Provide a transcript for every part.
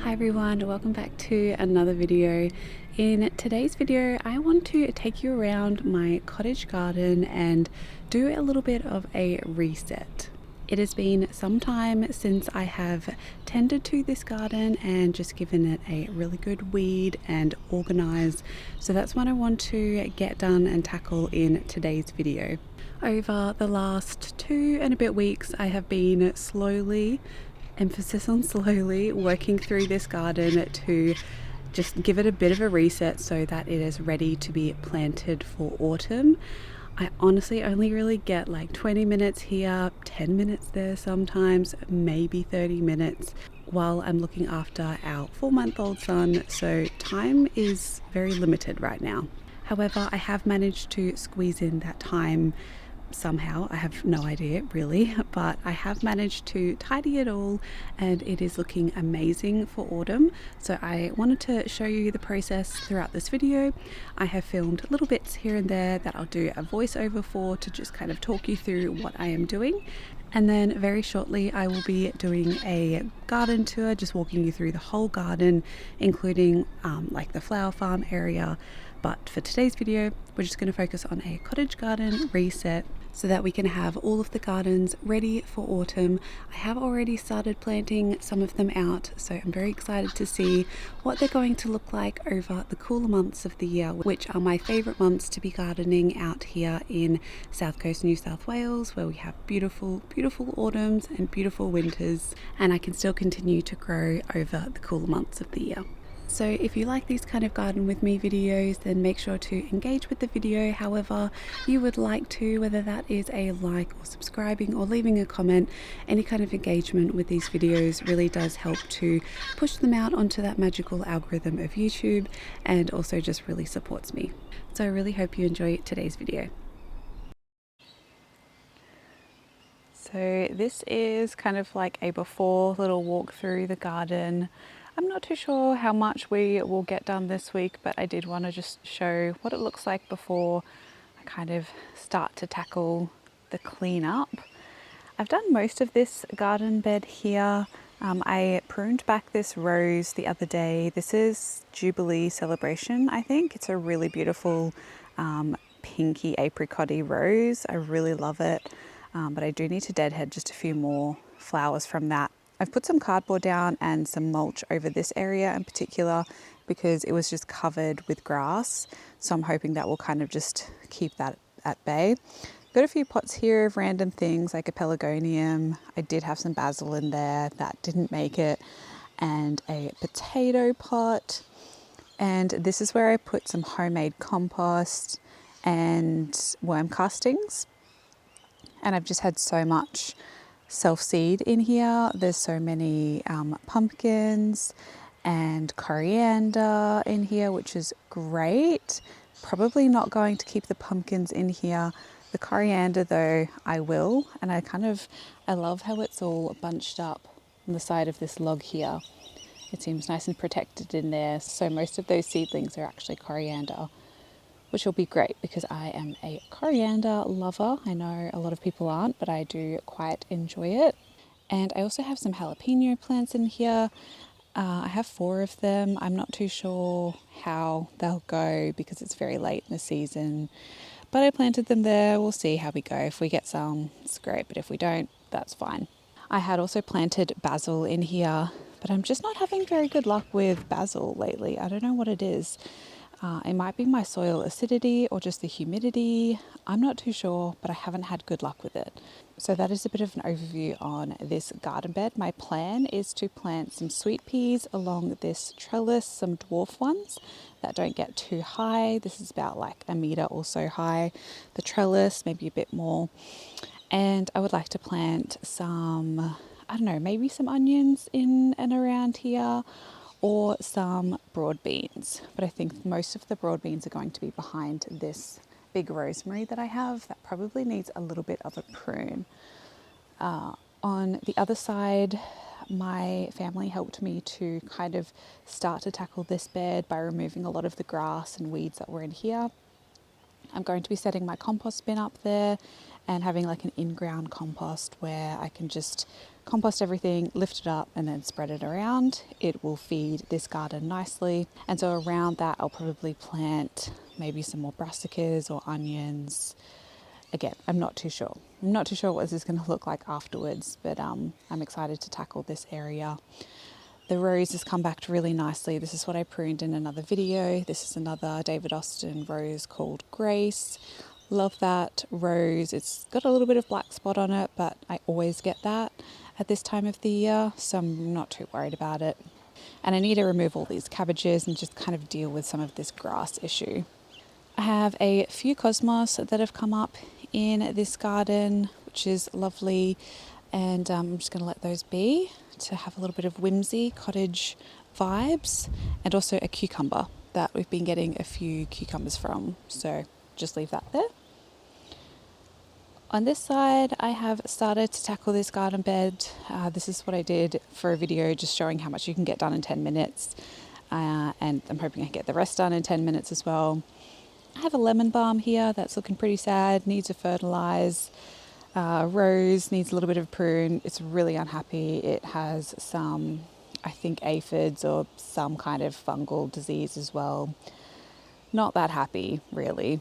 Hi everyone, welcome back to another video. In today's video I want to take you around my cottage garden and do a little bit of a reset. It has been some time since I have tended to this garden and just given it a really good weed and organize, so that's what I want to get done and tackle in today's video. Over the last 2 and a bit weeks I have been slowly, emphasis on slowly, working through this garden to just give it a bit of a reset so that it is ready to be planted for autumn. I honestly only really get like 20 minutes here, 10 minutes there sometimes, maybe 30 minutes while I'm looking after our 4-month-old son, so time is very limited right now. However, I have managed to squeeze in that time somehow. I have no idea really, but I have managed to tidy it all and it is looking amazing for autumn. So I wanted to show you the process throughout this video. I have filmed little bits here and there that I'll do a voiceover for to just kind of talk you through what I am doing. And then very shortly I will be doing a garden tour, just walking you through the whole garden, including like the flower farm area. But for today's video, we're just going to focus on a cottage garden reset so that we can have all of the gardens ready for autumn. I have already started planting some of them out, so I'm very excited to see what they're going to look like over the cooler months of the year, which are my favourite months to be gardening out here in South Coast New South Wales, where we have beautiful, beautiful autumns and beautiful winters, and I can still continue to grow over the cooler months of the year. So if you like these kind of garden with me videos, then make sure to engage with the video however you would like to, whether that is a like or subscribing or leaving a comment. Any kind of engagement with these videos really does help to push them out onto that magical algorithm of YouTube, and also just really supports me. So I really hope you enjoy today's video. So this is kind of like a before little walk through the garden. I'm not too sure how much we will get done this week, but I did want to just show what it looks like before I kind of start to tackle the cleanup. I've done most of this garden bed here. I pruned back this rose the other day. This is Jubilee Celebration, I think. It's a really beautiful pinky apricot-y rose. I really love it, but I do need to deadhead just a few more flowers from that. I've put some cardboard down and some mulch over this area in particular because it was just covered with grass. So I'm hoping that will kind of just keep that at bay. Got a few pots here of random things like a pelargonium. I did have some basil in there that didn't make it, and a potato pot. And this is where I put some homemade compost and worm castings. And I've just had so much self-seed in here. There's so many pumpkins and coriander in here, which is great. Probably not going to keep the pumpkins in here. The coriander though, I will. And I love how it's all bunched up on the side of this log here. It seems nice and protected in there. So most of those seedlings are actually coriander, which will be great because I am a coriander lover. I know a lot of people aren't, but I do quite enjoy it. And I also have some jalapeno plants in here. I have 4 of them. I'm not too sure how they'll go because it's very late in the season, But I planted them there. We'll see how we go. If we get some, it's great, but if we don't, that's fine. I had also planted basil in here, but I'm just not having very good luck with basil lately. I don't know what it is. It might be my soil acidity or just the humidity. I'm not too sure, but I haven't had good luck with it. So that is a bit of an overview on this garden bed. My plan is to plant some sweet peas along this trellis, some dwarf ones that don't get too high. This is about like a metre or so high. The trellis, maybe a bit more. And I would like to plant some, I don't know, maybe some onions in and around here, or some broad beans. But I think most of the broad beans are going to be behind this big rosemary that I have that probably needs a little bit of a prune. On the other side, my family helped me to kind of start to tackle this bed by removing a lot of the grass and weeds that were in here. I'm going to be setting my compost bin up there and having like an in-ground compost where I can just compost everything, lift it up and then spread it around. It will feed this garden nicely. And so around that, I'll probably plant maybe some more brassicas or onions. Again, I'm not too sure. I'm not too sure what this is going to look like afterwards, but I'm excited to tackle this area. The rose has come back really nicely. This is what I pruned in another video. This is another David Austin rose called Grace. Love that rose. It's got a little bit of black spot on it, but I always get that at this time of the year, so I'm not too worried about it. And I need to remove all these cabbages and just kind of deal with some of this grass issue. I have a few cosmos that have come up in this garden, which is lovely, and I'm just going to let those be to have a little bit of whimsy, cottage vibes, and also a cucumber that we've been getting a few cucumbers from, so just leave that there. On this side, I have started to tackle this garden bed. This is what I did for a video just showing how much you can get done in 10 minutes, and I'm hoping I get the rest done in 10 minutes as well. I have a lemon balm here that's looking pretty sad, needs to fertilise. Rose needs a little bit of prune. It's really unhappy. It has some, I think, aphids or some kind of fungal disease as well. Not that happy, really.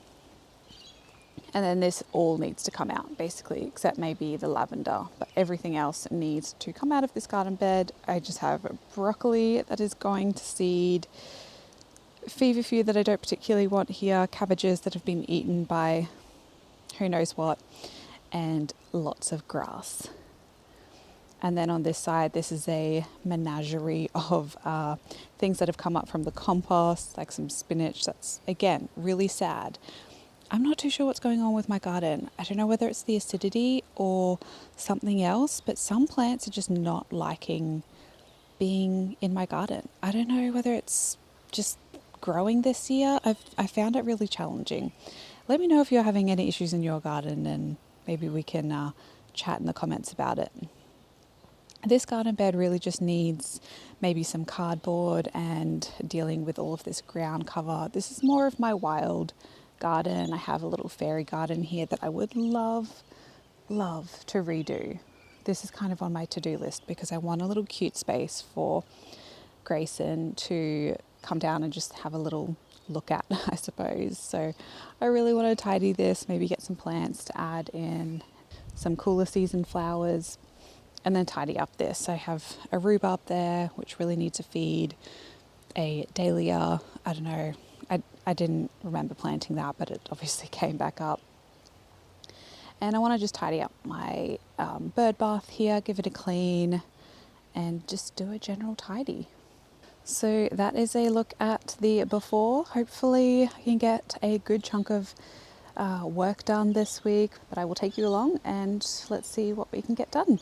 And then this all needs to come out, basically, except maybe the lavender. But everything else needs to come out of this garden bed. I just have broccoli that is going to seed, feverfew that I don't particularly want here, cabbages that have been eaten by who knows what, and lots of grass. And then on this side, this is a menagerie of things that have come up from the compost, like some spinach that's, again, really sad. I'm not too sure what's going on with my garden. I don't know whether it's the acidity or something else, but some plants are just not liking being in my garden. I don't know whether it's just growing this year. I found it really challenging. Let me know if you're having any issues in your garden, and maybe we can chat in the comments about it. This garden bed really just needs maybe some cardboard and dealing with all of this ground cover. This is more of my wild garden. I have a little fairy garden here that I would love to redo. This is kind of on my to-do list because I want a little cute space for Grayson to come down and just have a little look at, I suppose. So I really want to tidy this, maybe get some plants to add in, some cooler season flowers, and then tidy up this. I have a rhubarb there, which really needs a feed, a dahlia, I don't know, I didn't remember planting that, but it obviously came back up. And I want to just tidy up my bird bath here, give it a clean, and just do a general tidy. So that is a look at the before. Hopefully I can get a good chunk of work done this week, but I will take you along and let's see what we can get done.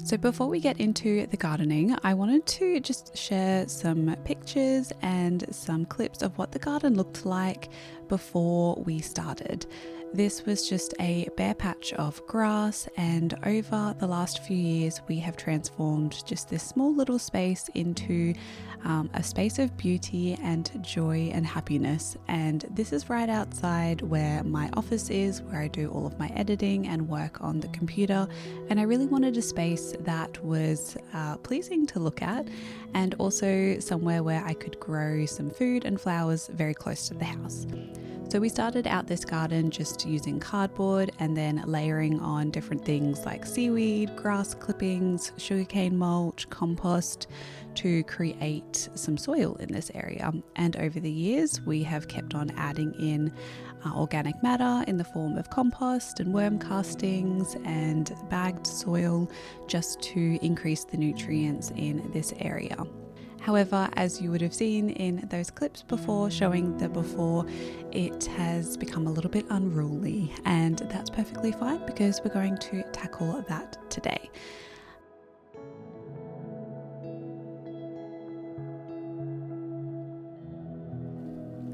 So before we get into the gardening, I wanted to just share some pictures and some clips of what the garden looked like before we started. This was just a bare patch of grass, and over the last few years we have transformed just this small little space into a space of beauty and joy and happiness. And this is right outside where my office is, where I do all of my editing and work on the computer, and I really wanted a space that was pleasing to look at, and also somewhere where I could grow some food and flowers very close to the house. So we started out this garden just using cardboard and then layering on different things like seaweed, grass clippings, sugarcane mulch, compost to create some soil in this area. And over the years, we have kept on adding in organic matter in the form of compost and worm castings and bagged soil just to increase the nutrients in this area. However, as you would have seen in those clips before showing the before, it has become a little bit unruly, and that's perfectly fine because we're going to tackle that today.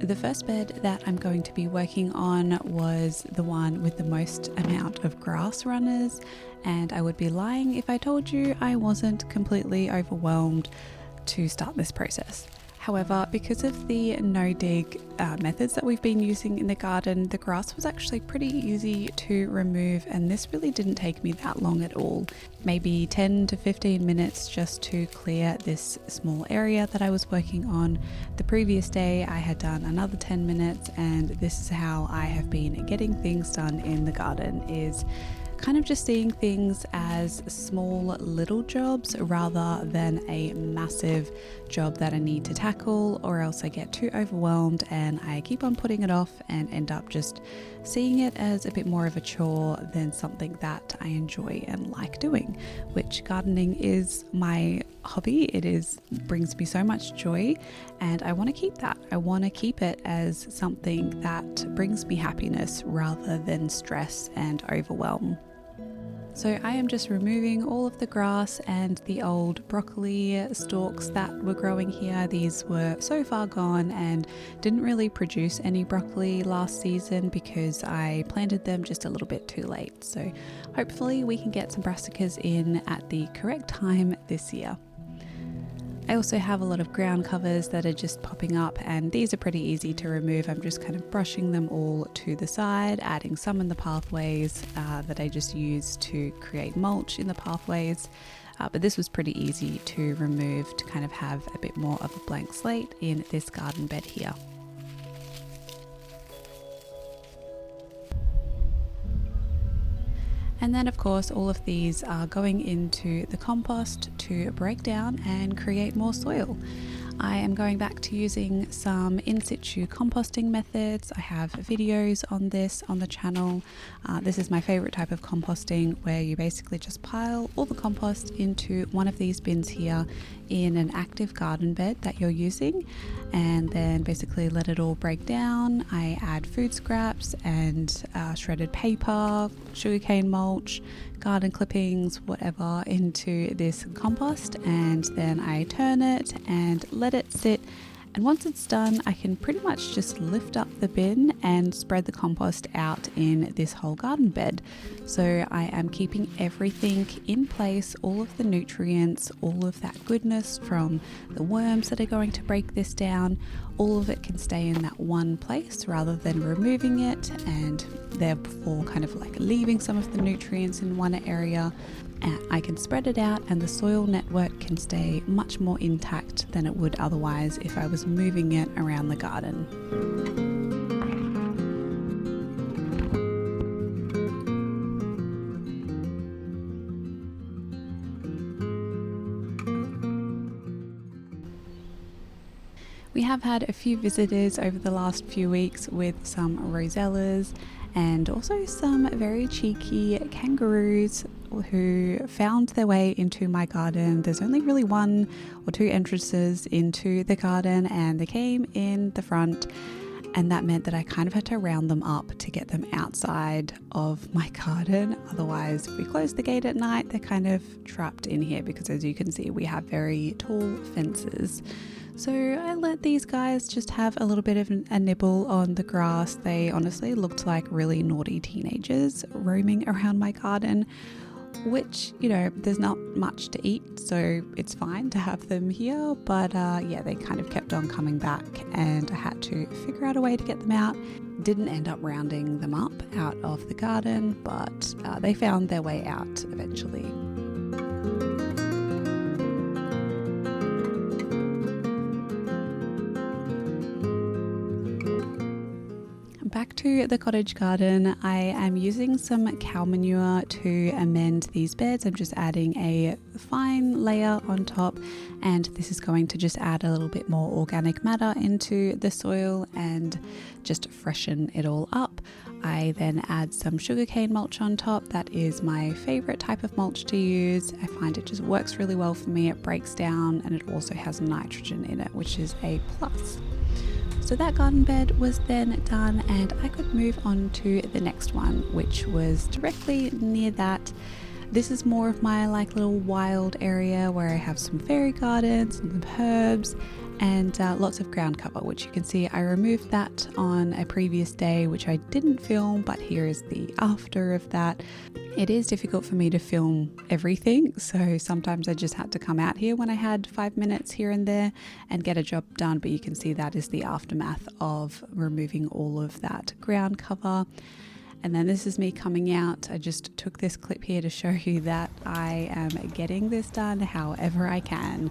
The first bed that I'm going to be working on was the one with the most amount of grass runners, and I would be lying if I told you I wasn't completely overwhelmed to start this process. However, because of the no-dig methods that we've been using in the garden, the grass was actually pretty easy to remove, and this really didn't take me that long at all. Maybe 10 to 15 minutes just to clear this small area that I was working on. The previous day I had done another 10 minutes, and this is how I have been getting things done in the garden, is kind of just seeing things as small little jobs rather than a massive job that I need to tackle, or else I get too overwhelmed and I keep on putting it off and end up just seeing it as a bit more of a chore than something that I enjoy and like doing, which gardening is my hobby. It brings me so much joy, and I want to keep that. I want to keep it as something that brings me happiness rather than stress and overwhelm. So I am just removing all of the grass and the old broccoli stalks that were growing here. These were so far gone and didn't really produce any broccoli last season because I planted them just a little bit too late. So hopefully we can get some brassicas in at the correct time this year. I also have a lot of ground covers that are just popping up, and these are pretty easy to remove. I'm just kind of brushing them all to the side, adding some in the pathways that I just use to create mulch in the pathways. But this was pretty easy to remove to kind of have a bit more of a blank slate in this garden bed here. And then of course all of these are going into the compost to break down and create more soil. I am going back to using some in situ composting methods. I have videos on this on the channel. This is my favorite type of composting, where you basically just pile all the compost into one of these bins here in an active garden bed that you're using, and then basically let it all break down. I add food scraps and shredded paper, sugarcane mulch, garden clippings, whatever, into this compost, and then I turn it and let it sit. And once it's done, I can pretty much just lift up the bin and spread the compost out in this whole garden bed. So I am keeping everything in place, all of the nutrients, all of that goodness from the worms that are going to break this down. All of it can stay in that one place rather than removing it and therefore kind of like leaving some of the nutrients in one area. I can spread it out, and the soil network can stay much more intact than it would otherwise if I was moving it around the garden. We have had a few visitors over the last few weeks with some rosellas and also some very cheeky kangaroos who found their way into my garden. There's only really one or two entrances into the garden, and they came in the front, and that meant that I kind of had to round them up to get them outside of my garden. Otherwise, if we close the gate at night, they're kind of trapped in here because, as you can see, we have very tall fences. So I let these guys just have a little bit of a nibble on the grass. They honestly looked like really naughty teenagers roaming around my garden, which, you know, there's not much to eat, so it's fine to have them here. But yeah, they kind of kept on coming back, and I had to figure out a way to get them out. Didn't end up rounding them up out of the garden, but they found their way out eventually. back to the cottage garden. I am using some cow manure to amend these beds. I'm just adding a fine layer on top, and this is going to just add a little bit more organic matter into the soil and just freshen it all up. I then add some sugarcane mulch on top. That is my favorite type of mulch to use. I find it just works really well for me. It breaks down and it also has nitrogen in it, which is a plus. So that garden bed was then done, and I could move on to the next one, which was directly near that. This is more of my little wild area where I have some fairy gardens and some herbs and lots of ground cover, which you can see I removed that on a previous day, which I didn't film, but here is the after of that. It is difficult for me to film everything, so sometimes I just had to come out here when I had 5 minutes here and there and get a job done, but you can see that is the aftermath of removing all of that ground cover. And then this is me coming out. I just took this clip here to show you that I am getting this done however I can.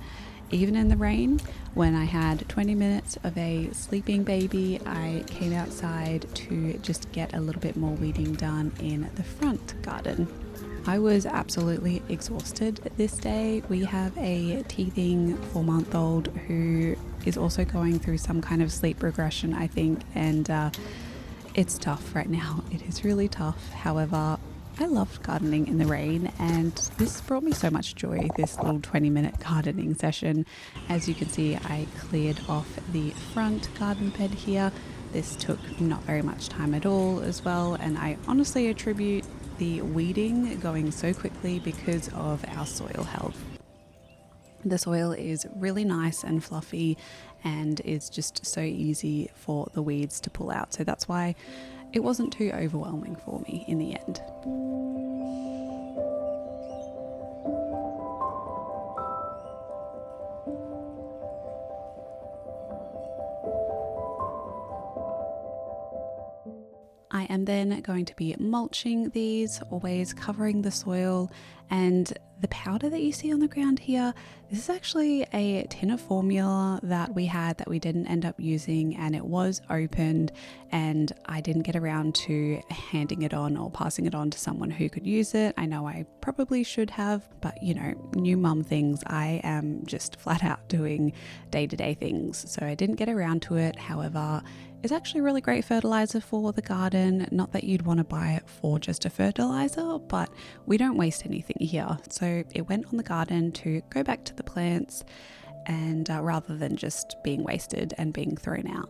Even in the rain, when I had 20 minutes of a sleeping baby, I came outside to just get a little bit more weeding done in the front garden. I was absolutely exhausted this day. We have a teething 4-month-old who is also going through some kind of sleep regression, I think, and it's tough right now. It is really tough. However, I loved gardening in the rain, and this brought me so much joy, this little 20-minute gardening session. As you can see, I cleared off the front garden bed here. This took not very much time at all as well, and I honestly attribute the weeding going so quickly because of our soil health. The soil is really nice and fluffy and is just so easy for the weeds to pull out, so that's why it wasn't too overwhelming for me in the end. I am then going to be mulching these, always covering the soil, and the powder that you see on the ground here, this is actually a tin of formula that we had that we didn't end up using, and it was opened and I didn't get around to handing it on or passing it on to someone who could use it. I know I probably should have, but you know, new mum things, I am just flat out doing day-to-day things, so I didn't get around to it. However, it's actually really great fertilizer for the garden. Not that you'd want to buy it for just a fertilizer, but we don't waste anything here. So it went on the garden to go back to the plants, and rather than just being wasted and being thrown out.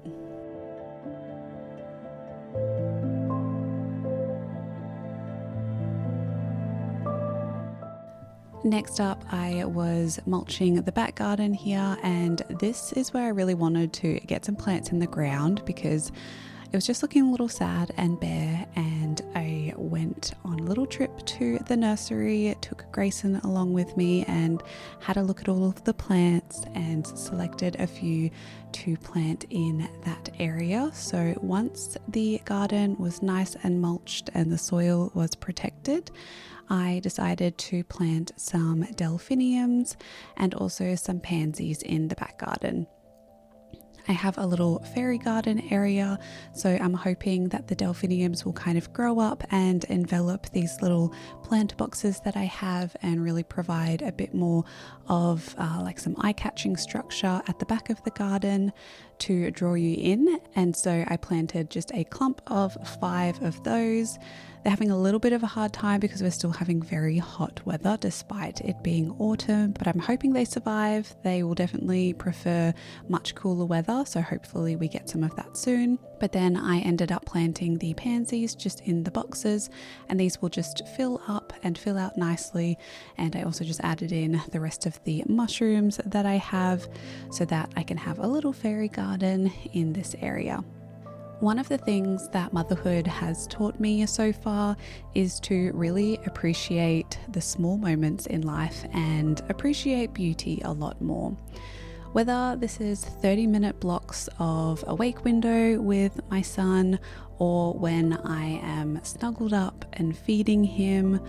Next up, I was mulching the back garden here, and this is where I really wanted to get some plants in the ground because it was just looking a little sad and bare, and I went on a little trip to the nursery, took Grayson along with me and had a look at all of the plants and selected a few to plant in that area. So once the garden was nice and mulched and the soil was protected, I decided to plant some delphiniums and also some pansies in the back garden. I have a little fairy garden area, so I'm hoping that the delphiniums will kind of grow up and envelop these little plant boxes that I have and really provide a bit more of some eye-catching structure at the back of the garden to draw you in. And so I planted just a clump of 5 of those. They're having a little bit of a hard time because we're still having very hot weather despite it being autumn, but I'm hoping they survive. They will definitely prefer much cooler weather, so hopefully we get some of that soon. But then I ended up planting the pansies just in the boxes, and these will just fill up and fill out nicely. And I also just added in the rest of the mushrooms that I have so that I can have a little fairy garden in this area. One of the things that motherhood has taught me so far is to really appreciate the small moments in life and appreciate beauty a lot more. Whether this is 30-minute blocks of awake window with my son, or when I am snuggled up and feeding him,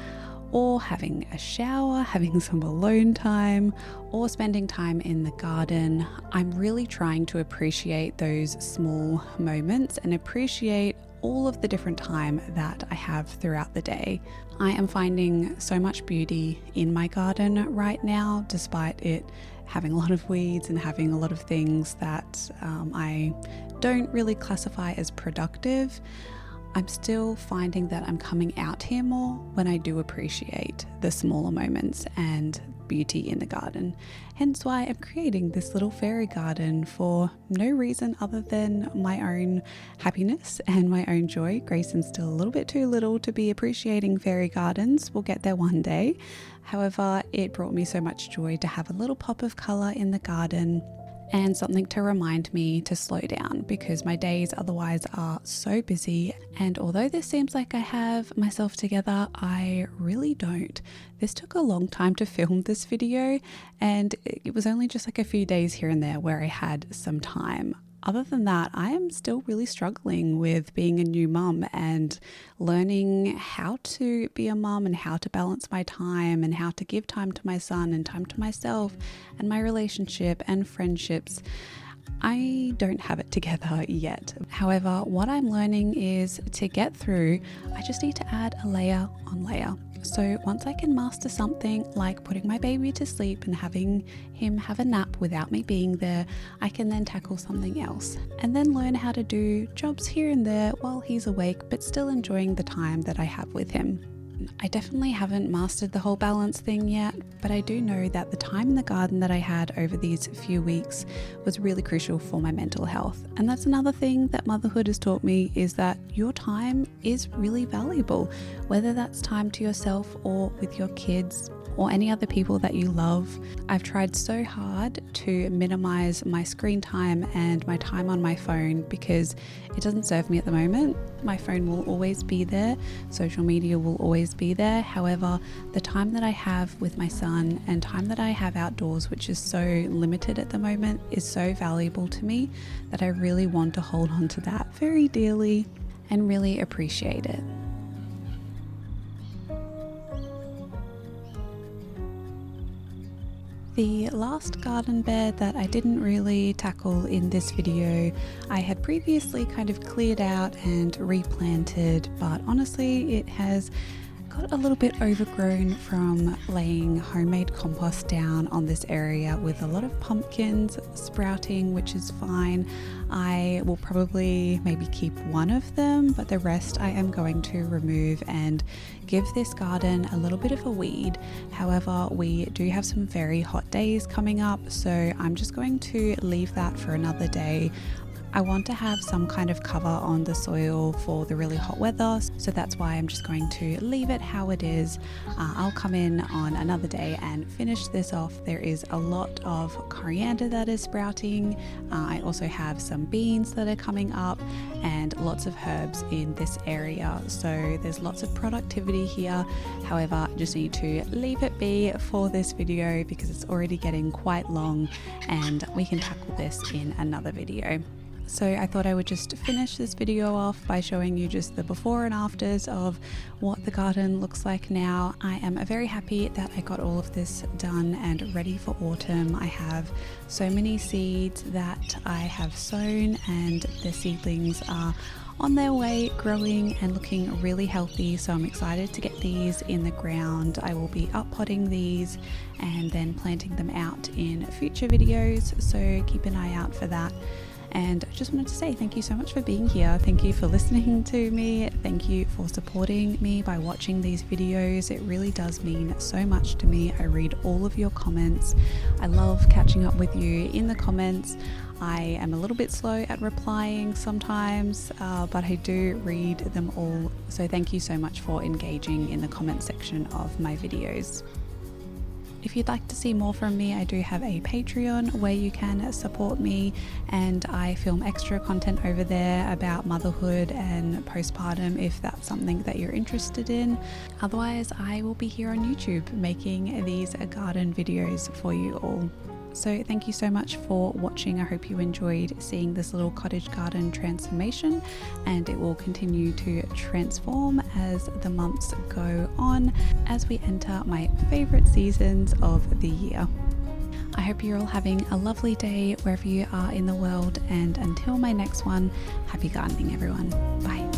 or having a shower, having some alone time, or spending time in the garden, I'm really trying to appreciate those small moments and appreciate all of the different time that I have throughout the day. I am finding so much beauty in my garden right now, despite it having a lot of weeds and having a lot of things that I don't really classify as productive. I'm still finding that I'm coming out here more when I do appreciate the smaller moments and beauty in the garden. Hence why I'm creating this little fairy garden for no reason other than my own happiness and my own joy. Grayson's still a little bit too little to be appreciating fairy gardens. We'll get there one day. However, it brought me so much joy to have a little pop of colour in the garden and something to remind me to slow down, because my days otherwise are so busy. And although this seems like I have myself together, I really don't. This took a long time to film this video, and it was only just like a few days here and there where I had some time. Other than that, I am still really struggling with being a new mum and learning how to be a mum and how to balance my time and how to give time to my son and time to myself and my relationship and friendships. I don't have it together yet. However, what I'm learning is to get through, I just need to add a layer on layer. So once I can master something like putting my baby to sleep and having him have a nap without me being there, I can then tackle something else and then learn how to do jobs here and there while he's awake, but still enjoying the time that I have with him. I definitely haven't mastered the whole balance thing yet, but I do know that the time in the garden that I had over these few weeks was really crucial for my mental health. And that's another thing that motherhood has taught me, is that your time is really valuable, whether that's time to yourself or with your kids or any other people that you love. I've tried so hard to minimize my screen time and my time on my phone because it doesn't serve me at the moment. My phone will always be there, social media will always be there. However, the time that I have with my son and time that I have outdoors, which is so limited at the moment, is so valuable to me that I really want to hold on to that very dearly and really appreciate it. The last garden bed that I didn't really tackle in this video, I had previously kind of cleared out and replanted, but honestly it has got a little bit overgrown from laying homemade compost down on this area with a lot of pumpkins sprouting, which is fine. I will probably maybe keep one of them, but the rest I am going to remove and give this garden a little bit of a weed. However, we do have some very hot days coming up, so I'm just going to leave that for another day. I want to have some kind of cover on the soil for the really hot weather, so that's why I'm just going to leave it how it is. I'll come in on another day and finish this off. There is a lot of coriander that is sprouting. I also have some beans that are coming up and lots of herbs in this area, so there's lots of productivity here. However, I just need to leave it be for this video because it's already getting quite long and we can tackle this in another video. So I thought I would just finish this video off by showing you just the before and afters of what the garden looks like now. I am very happy that I got all of this done and ready for autumn. I have so many seeds that I have sown and the seedlings are on their way, growing and looking really healthy, so I'm excited to get these in the ground. I will be up potting these and then planting them out in future videos, so keep an eye out for that. And I just wanted to say thank you so much for being here. Thank you for listening to me. Thank you for supporting me by watching these videos. It really does mean so much to me. I read all of your comments. I love catching up with you in the comments. I am a little bit slow at replying sometimes, but I do read them all. So thank you so much for engaging in the comment section of my videos. If you'd like to see more from me, I do have a Patreon where you can support me, and I film extra content over there about motherhood and postpartum if that's something that you're interested in. Otherwise, I will be here on YouTube making these garden videos for you all. So thank you so much for watching. I hope you enjoyed seeing this little cottage garden transformation, and it will continue to transform as the months go on as we enter my favorite seasons of the year. I hope you're all having a lovely day wherever you are in the world, and until my next one, happy gardening everyone. Bye.